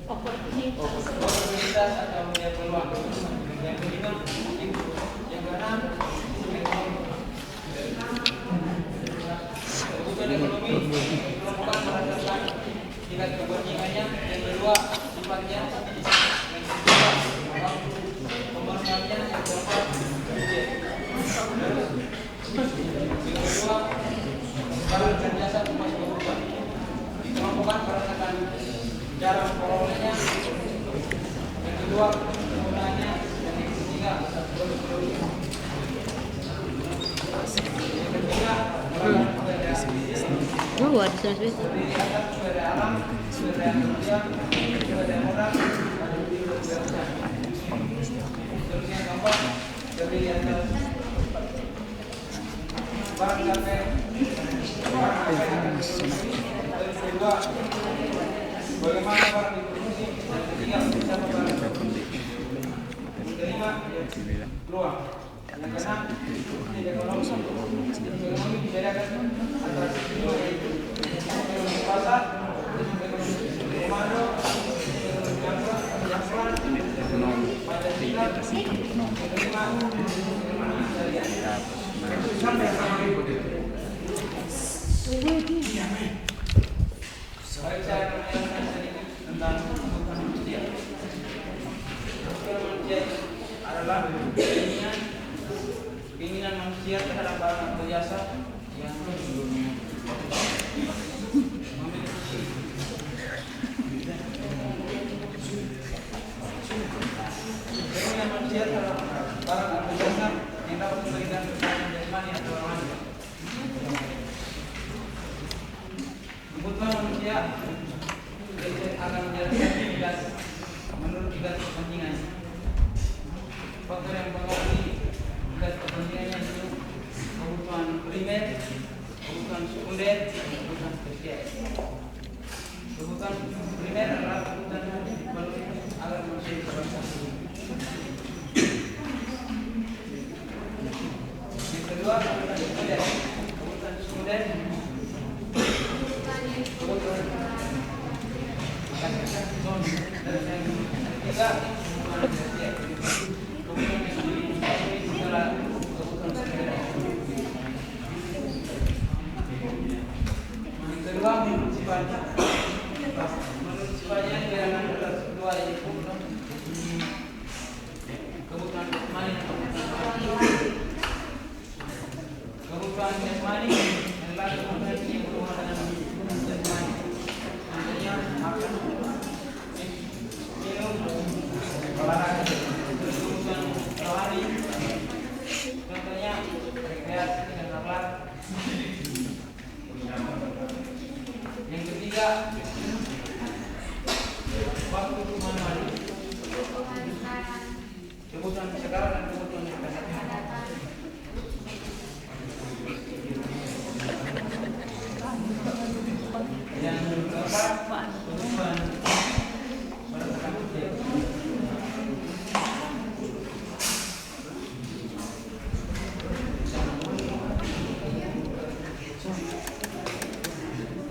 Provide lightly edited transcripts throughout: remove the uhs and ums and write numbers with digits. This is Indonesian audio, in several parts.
oportunitas atau melihat peluang. Yang kelima, yang keenam, kebutuhan ekonomi dikelompokkan berdasarkan tingkat kepentingannya. Yang kedua, sifatnya. Yang ketiga, pemenuhannya. Yang keempat, budget. Yang kedua, barang dan jasa emas kebutuhan dikelompokkan berdasarkan cara memperolehnya. Yang kedua, penggunaannya. Yang ketiga, Oh, ada service. Bagaimana barang diproduksi, dan ketiga siapa barang diproduksi. Kelima, peluang. Yang keenam, ekonomi dibedakan antara ekonomi pasar, ekonomi komando, ekonomi jangkauan, Pancasila, kelima, ekonomi syariah. Baik, saya akan menjelaskan sedikit tentang kebutuhan manusia. Kebutuhan manusia adalah keinginan manusia terhadap barang atau jasa yang memiliki keinginan manusia terhadap barang atau jasa yang dapat memberikan kesenangan jasmani atau rohani. Kebutuhan manusia akan menjalankan tugas menurut tugas kepentingan. Faktor yang mempengaruhi tugas kepentingannya itu kebutuhan primer, kebutuhan sekunder, kebutuhan tersier. Kebutuhan primer adalah kebutuhan yang diperlukan agar manusia bisa bersatu. Yang kedua, kebutuhan sekunder. Kebutuhan sekunder kebutuhan dan yang ketiga kebutuhan tersier. Kebutuhan yang dipenuhi adalah kebutuhan sekunder. Yang kedua, menurut sifatnya dibedakan adalah dua, yaitu kebutuhan jasmani dan kebutuhan jasmani adalah kebutuhan yang berhubungan dengan jasmani. Contohnya makan, minum, olahraga. Kebutuhan rohani, contohnya rekreasi dan akhlak. Yang ketiga, waktu manual, kebutuhan sekarang dan kebutuhan yang akan datang. Yang keempat, kebutuhan berdasarkan budget.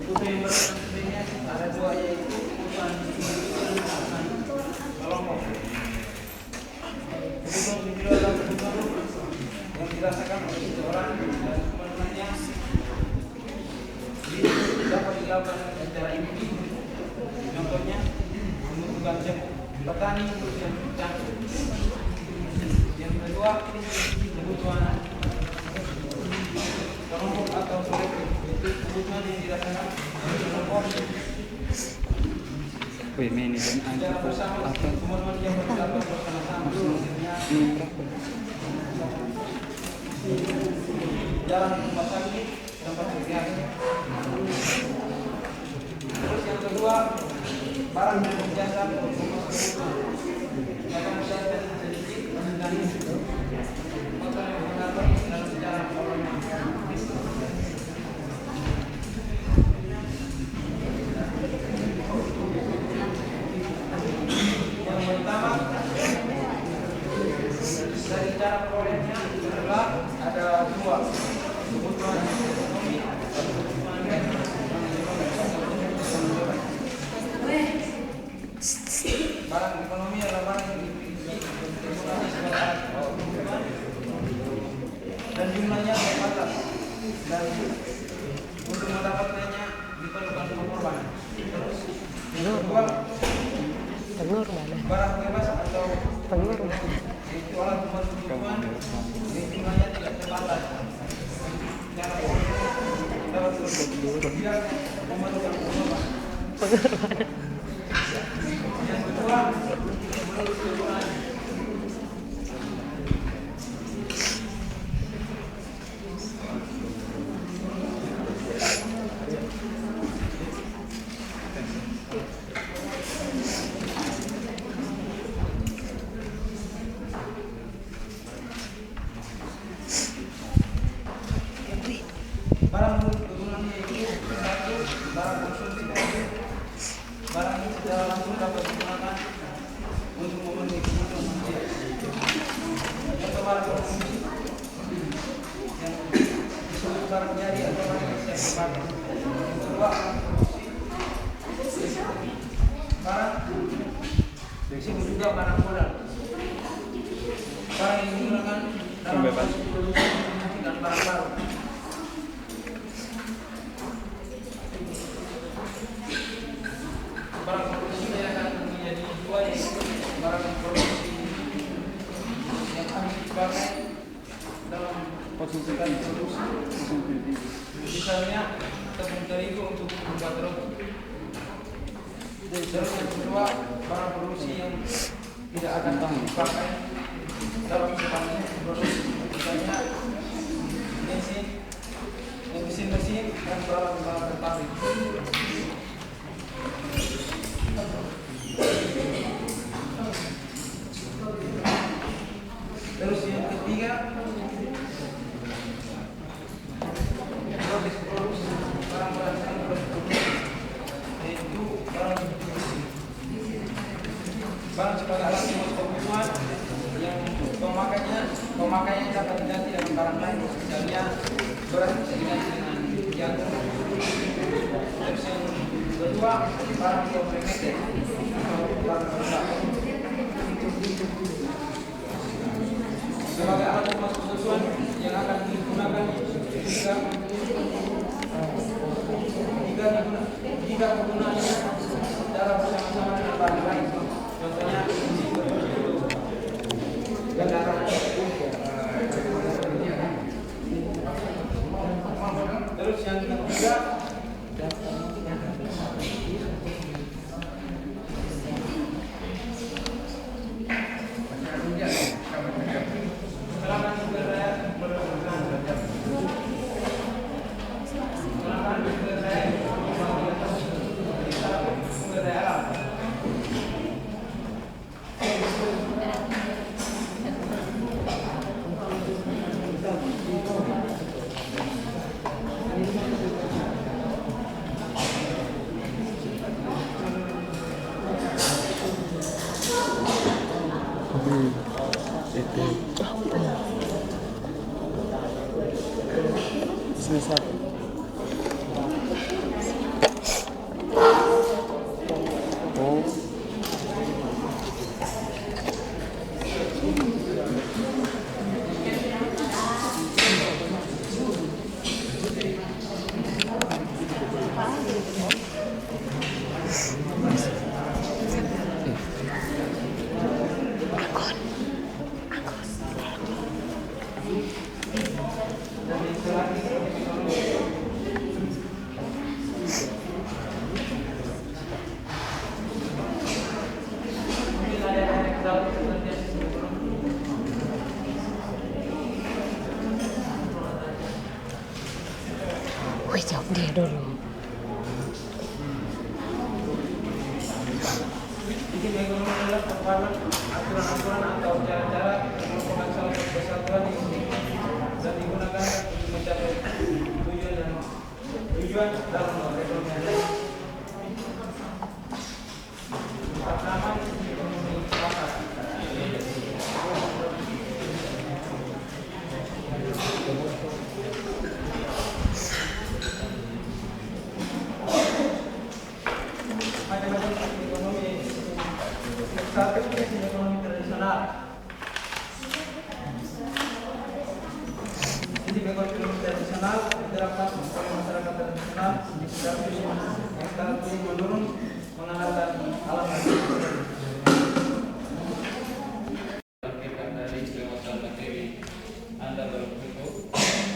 Kebutuhan yang berdasarkan budgetnya ada dua, yaitu kebutuhan individual dan kebutuhan kelompok. Kebutuhan individual adalah kebutuhan yang dirasakan oleh seseorang dan pemenuhannya dapat dilakukan secara individu. Contohnya, membutuhkan petani membutuhkan cangkul. Yang kedua, kebutuhan kelompok atau kolektif, yaitu kebutuhan yang dirasakan oleh kelompok secara bersama. Pemenuhan yang dilakukan bersama-sama, hasilnya jalan ke rumah sakit, tempat rekreasi. Terus yang kedua, barang dan jasa akan saya sedikit tentang faktor yang mempengaruhi dalam sejarah kolonial. Yang pertama, dari cara perolehnya adalah ada dua, kebutuhan ekonomi, kebutuhan Pengurus. Itu alat pembunuhan lingkungannya tidak terbatas. Cara dapat dia memerlukan pengumuman. Yang kedua, menurut kegunaan. Barang menurut kegunaannya yaitu satu, barang konsumsi tersebut. Barang ini secara langsung dapat digunakan untuk memenuhi kebutuhan manusia. Contoh barang konsumsi yang disebut barang jadi atau barang yang siap dipakai. Yang kedua, barang disebut juga barang modal. Barang yang digunakan dalam proses produksi dan barang baru. Barang produksi yang akan menjadi dua, yaitu barang produksi yang akan dipakai dalam konsumsi dan produksi. Misalnya tepung terigu untuk membuat roti. Terus yang kedua, barang produksi yang tidak akan dipakai dalam sepanjang produksi. Misalnya mesin-mesin dan barang-barang pabrik. Terus yang ketiga, proses produksi barang-barang yang berproduksi, yaitu barang produksi. Barang sebagai alat kebutuhan yang pemakaiannya dapat diganti dengan barang lain, misalnya beras bisa diganti dengan jagung. Terus yang kedua, barang komplementer, barang pelengkap. Sebagai alat kebutuhan yang akan digunakan jika penggunaannya secara bersama-sama dengan barang lain. Contohnya kendaraan. Terus yang ketiga, Selesai. Oh. Wih, jawab dia dulu. Izin ekonomi adalah perpaduan aturan-aturan atau cara-cara yang merupakan salah satu kesatuan dan digunakan untuk mencapai tujuan dalam perekonomian. Pertama, ekonomi pasar. Ada macam ekonomi. Satu ekonomi tradisional. Jadi ekonomi tradisional diterapkan oleh masyarakat tradisional di sekitar musim yang sekarang menurun